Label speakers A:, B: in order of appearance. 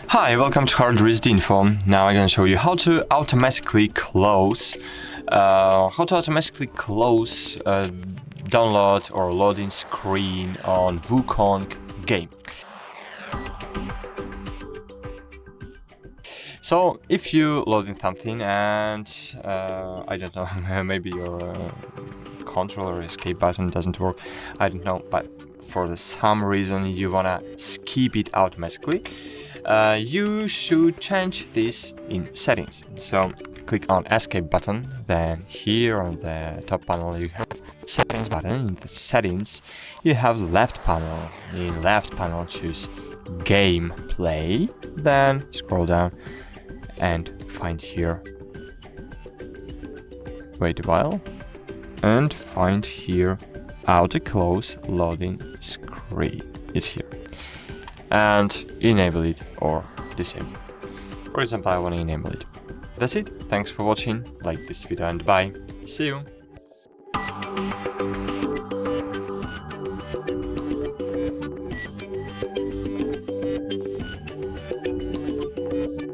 A: Hi, welcome to HardReset.Info. Now I'm going to show you how to automatically close download or loading screen on Wukong game. So if you loading something and I don't know, maybe your control or escape button doesn't work, I don't know, but for some reason you wanna skip it automatically, you should change this in settings. So click on escape button, then here on the top panel you have settings button. In the settings you have left panel. In left panel choose gameplay, then scroll down and find here, wait a while, and find here auto close loading screen. It's here, and enable it or disable. For example, I want to enable it. That's it. Thanks for watching. Like this video and bye. See you.